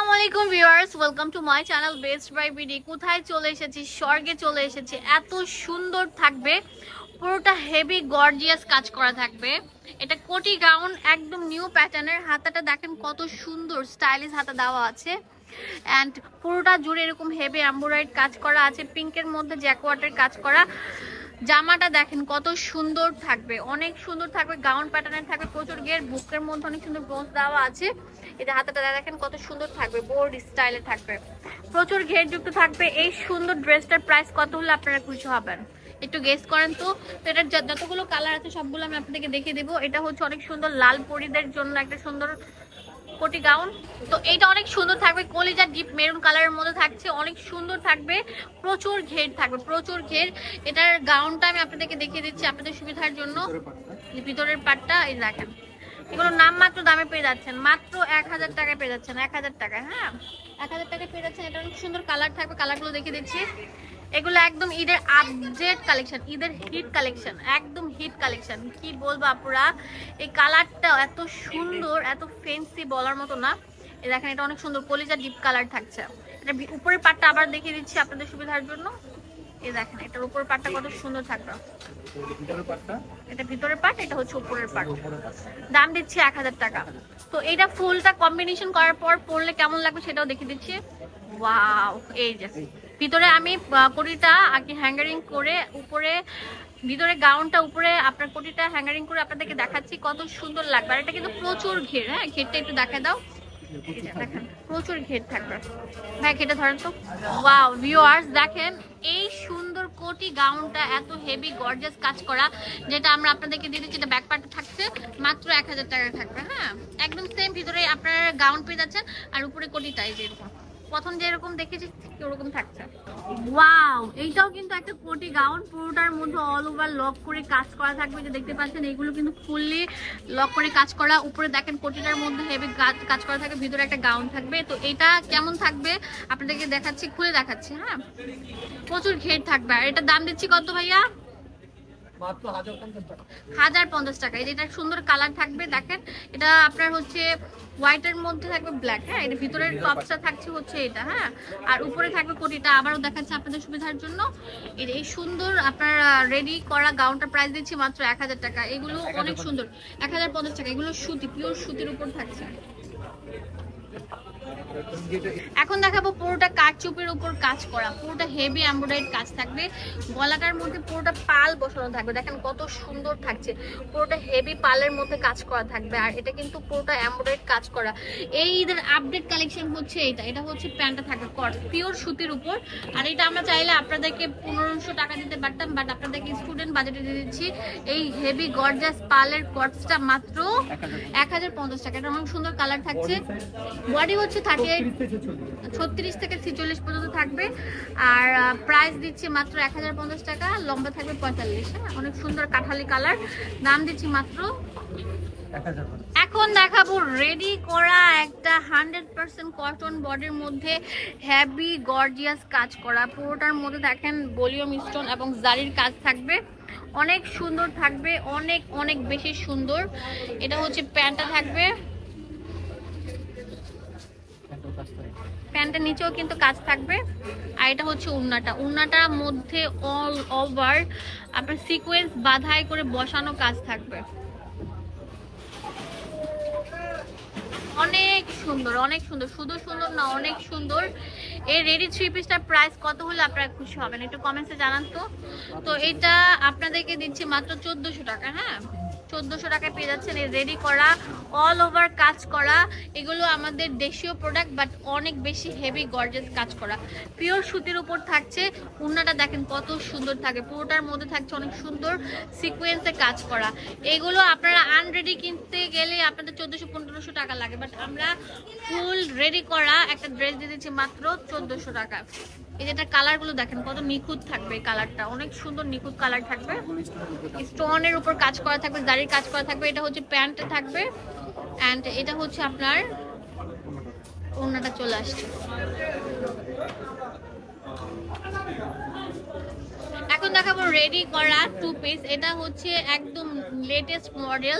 আসসালামু আলাইকুম viewers, welcome to my channel best buy BD. কোথায় চলে এসেছি? স্বর্গে চলে এসেছি। এত সুন্দর থাকবে, পুরোটা হেভি গর্জিয়াস কাজ করা থাকবে। এটা কোটি গাউন, একদম নিউ প্যাটার্নের। হাতাটা দেখেন কত সুন্দর স্টাইলিশ হাতা দেওয়া আছে, অ্যান্ড পুরোটা জুড়ে এরকম হেভি এমব্রয়ডারি কাজ করা আছে। পিঙ্কের মধ্যে জ্যাকওয়ার্টের কাজ করা। জামাটা দেখেন কত সুন্দর থাকবে, অনেক সুন্দর থাকবে। গাউন প্যাটার্নের থাকবে, প্রচুর ঘের। বুকের মধ্যে অনেক সুন্দর ব্রোঞ্জ দেওয়া আছে। এটা হাতাটা দেখেন কত সুন্দর থাকবে, বোর্ড স্টাইলে থাকবে, প্রচুর ঘের যুক্ত থাকবে। এই সুন্দর ড্রেসটার প্রাইস কত হলে আপনারা খুশি হবেন? একটু গেস করেন তো। এটার যতগুলো কালার আছে সবগুলো আমি আপনাদেরকে দেখিয়ে দেবো। এটা হচ্ছে অনেক সুন্দর লাল পরিদের জন্য একটা সুন্দর কোটি গাউন। তো এইটা অনেক সুন্দর থাকবে, কলিজা ডিপ মেরুন কালারের মধ্যে থাকছে, অনেক সুন্দর থাকবে, প্রচুর ঘের থাকবে, প্রচুর ঘের। এটার গাউনটা আমি আপনাদেরকে দেখিয়ে দিচ্ছি আপনাদের সুবিধার জন্য। ভিতরের পাটটা এই দেখেন, এগুলো নাম মাত্র দামে পেয়ে যাচ্ছেন, মাত্র 1000 টাকায় পেয়ে যাচ্ছেন। 1000 টাকায়, হ্যাঁ 1000 টাকায় পেয়ে যাচ্ছেন। এটা অনেক সুন্দর কালার থাকবে, কালারগুলো দেখিয়ে দিচ্ছি। এগুলো একদম ঈদের আপডেট কালেকশন, ঈদের হিট কালেকশন, একদম হিট কালেকশন। কি বলবো আপুরা, এই কালারটা এত সুন্দর, এত ফ্যান্সি বলার মতো না। এই দেখেন, এটা অনেক সুন্দর কলিজা ডিপ কালার থাকছে। এটা উপরের পাটটা আবার দেখিয়ে দিচ্ছি আপনাদের সুবিধার জন্য। এই দেখেন, এটার উপরের পাটটা কত সুন্দর থাকবে। এটা ভিতরের পাট, এটা হচ্ছে উপরের পাট। দাম দিচ্ছি 1000 টাকা। তো এটা ফুলটা কম্বিনেশন করার পর পরলে কেমন লাগবে সেটাও দেখিয়ে দিচ্ছি। ওয়াও, এই যে ভিতরে আমি কোটিটা আগে হ্যাঙ্গারিং করে, উপরে ভিতরে গাউনটা, উপরে আপনার কোটিটা হ্যাঙ্গারিং করে আপনাদেরকে দেখাচ্ছি কত সুন্দর লাগবে। আর এটা কিন্তু প্রচুর ঘের, হ্যাঁ ঘেরটা একটু দেখা দাও। দেখেন প্রচুর ঘের থাকবে। ভাই ঘেরটা ধরেন তো। ওয়াও ভিউয়ার্স, দেখেন এই সুন্দর কোটি গাউনটা এত হেভি গর্জিয়াস কাজ করা, যেটা আমরা আপনাদেরকে দিয়ে দিচ্ছি। এটা ব্যাক পার্টে থাকছে, মাত্র 1000 টাকা থাকবে। হ্যাঁ একদম সেম, ভিতরে আপনারা গাউন পেয়ে যাচ্ছেন, আর উপরে কোটিটাই যেরকম প্রথম যেরকম দেখেছি ওরকম থাকছে। ওয়াও, এইটাও কিন্তু একটা কোটি গাউন, পুরোটার মধ্যে অল ওভার লক করে কাজ করা থাকবে। যে দেখতে পাচ্ছেন এইগুলো কিন্তু ফুললি লক করে কাজ করা। উপরে দেখেন কোটিটার মধ্যে হেভি কাজ করা থাকবে, ভিতরে একটা গাউন থাকবে। তো এটা কেমন থাকবে আপনাদেরকে দেখাচ্ছি, খুলে দেখাচ্ছি। হ্যাঁ প্রচুর ঘের থাকবে। আর এটা দাম দিচ্ছি কত ভাইয়া? মাত্র 1050 টাকা। এটা সুন্দর কালার থাকবে, দেখেন এটা আপনার হচ্ছে হোয়াইটের মধ্যে থাকবে ব্ল্যাক। হ্যাঁ এটা ভিতরের টপসটা থাকছে হচ্ছে এটা, হ্যাঁ আর উপরে থাকবে কোটিটা। আবারও দেখাচ্ছি আপনাদের সুবিধার জন্য। এই সুন্দর আপনার রেডি করা গাউনটা প্রাইস দিচ্ছি মাত্র 1000 টাকা। এগুলো অনেক সুন্দর, 1050 টাকা। এগুলো সুতি, পিওর সুতির উপর থাকছে। এখন দেখাবো পুরোটা কারচুপির উপর কাজ করা, পুরোটা হেভি এমব্রয়ডারি কাজ থাকবে। গলাটার মধ্যে পুরোটা পাল বসানো থাকবে, দেখেন কত সুন্দর থাকছে। পুরোটা হেভি পালের মধ্যে কাজ করা থাকবে, আর এটা কিন্তু পুরোটা এমব্রয়ডারি কাজ করা। এই ঈদের আপডেট কালেকশন হচ্ছে এটা। এটা হচ্ছে প্যান্টটা থাকবে কট, পিওর সুতির উপর। আর এটা আমরা চাইলে আপনাদেরকে 1500 টাকা দিতে পারতাম, বাট আপনাদেরকে স্টুডেন্ট বাজেটে দিয়ে দিচ্ছি এই হেভি গর্জাস পালের কটসটা মাত্র 1050 টাকা। এটা অনেক সুন্দর কালার থাকছে। বডি হচ্ছে 36 থেকে 46 পর্যন্ত থাকবে। আর প্রাইস দিচ্ছি মাত্র 1050 টাকা। লম্বা থাকবে 45। হ্যাঁ অনেক সুন্দর কাঠালি কালার। দাম দিচ্ছি মাত্র। এখন দেখাবো রেডি করা একটা 100% কটন বডির মধ্যে হেভি গর্জিয়াস কাজ করা। পুরোটার মধ্যে দেখেন ভলিউম স্টোন এবং জারির কাজ থাকবে, অনেক সুন্দর থাকবে, অনেক অনেক বেশি সুন্দর। এটা হচ্ছে প্যান্টটা থাকবে, প্যান্টের নিচেও কিন্তু কাজ থাকবে। আর এটা হচ্ছে ওড়নাটা, ওড়নাটার মধ্যে অল ওভার আপনার সিকোয়েন্স বাঁধাই করে বসানো কাজ থাকবে, অনেক সুন্দর, অনেক সুন্দর। শুধু সুন্দর না, অনেক সুন্দর। এই রেডি থ্রি পিসটার প্রাইস কত হলে আপনারা খুশি হবেন একটু কমেন্টসে জানান তো। তো এটা আপনাদেরকে দিচ্ছি মাত্র 1400 টাকা। হ্যাঁ 1400 টাকায় পেয়ে যাচ্ছেন এই রেডি করা অল ওভার কাজ করা। এগুলো আমাদের দেশীয় প্রোডাক্ট, বাট অনেক বেশি হেভি গর্জিয়াস কাজ করা, পিওর সুতির উপর থাকছে। ওড়নাটা দেখেন কত সুন্দর থাকে, পুরোটার মধ্যে থাকছে অনেক সুন্দর সিকোয়েন্সে কাজ করা। এগুলো আপনারা আনরেডি কিনতে গেলে আপনাদের 1400-1500 টাকা লাগে, বাট আমরা ফুল রেডি করা একটা ড্রেস দিয়ে দিচ্ছি মাত্র 1400 টাকা। এই যেটা কালারগুলো দেখেন কত নিখুঁত থাকবে, কালারটা অনেক সুন্দর নিখুঁত কালার থাকবে। স্টোনের উপর কাজ করা থাকবে, জারির কাজ করা থাকবে। এটা হচ্ছে প্যান্টে থাকবে, অ্যান্ড এটা হচ্ছে আপনার ওড়নাটা চলে আসছে। এখন দেখাবো রেডি করা টু পিস। এটা হচ্ছে একদম লেটেস্ট মডেল,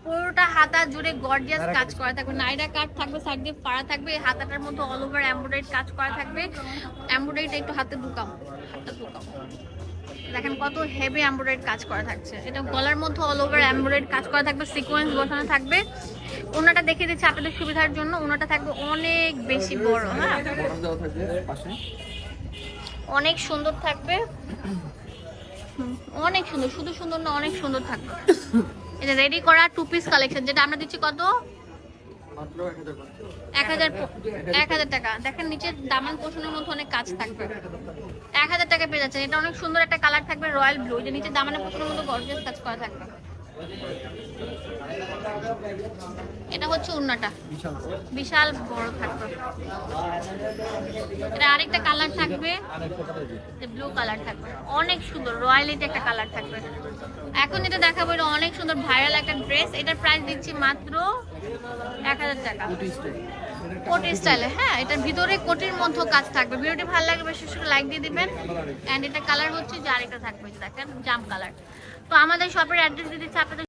পুরোটা হাতা জুড়ে গর্জিয়াস কাজ করা থাকবে, নাইরা কাট থাকবে, সাইড দিয়ে ফাড়া থাকবে, এই হাতাটার মধ্যে অল ওভার এমব্রয়ডারি কাজ করা থাকবে। এমব্রয়ডারিটা একটু হাতে ঢুকাও, হাতটা ঢুকাও, দেখেন কত হেভি এমব্রয়ডারি কাজ করা থাকছে। এটা গলার মধ্যে অল ওভার এমব্রয়ডারি কাজ করা থাকবে, সিকোয়েন্স বসানো থাকবে। ওনাটা দেখিয়ে দিচ্ছি আপনাদের সুবিধার জন্য, ওনাটা থাকবে অনেক বেশি বড়, হ্যাঁ অনেক সুন্দর থাকবে, অনেক সুন্দর, শুধু সুন্দর না অনেক সুন্দর থাকবে। এটা রেডি করা 2 পিস কালেকশন, যেটা আমরা দিচ্ছি কত, 1000 টাকা। দেখেন নিচে দামান পোষণের মধ্যে অনেক কাজ থাকবে, 1000 টাকা পেয়ে যাচ্ছেন। এটা অনেক সুন্দর একটা কালার থাকবে, রয়্যাল ব্লু, যে নিচে দামানের পোষণের মধ্যে গর্জিয়াস কাজ করা থাকবে। এটা হচ্ছে ওড়নাটা, বিশাল বড় থাকবে। এটা আরেকটা কালার থাকবে, ব্লু কালার থাকবে, অনেক সুন্দর রয়্যালিটি একটা কালার থাকবে। এখন যেটা দেখাবো এটা অনেক সুন্দর ভাইরাল একটা ড্রেস, এটার প্রাইস দিচ্ছি মাত্র 1000 টাকা, কোটি স্টাইলে। হ্যাঁ এটার ভিতরে কোটির মধ্যে কাজ থাকবে। ভিডিওটি ভালো লাগবে বেশি করে লাইক দিয়ে দিবেন। এন্ড এটা কালার হচ্ছে যে আরেকটা থাকবে, দেখেন জাম কালার। তো আমাদের শপের অ্যাড্রেস দিয়ে দিচ্ছি আপনাদের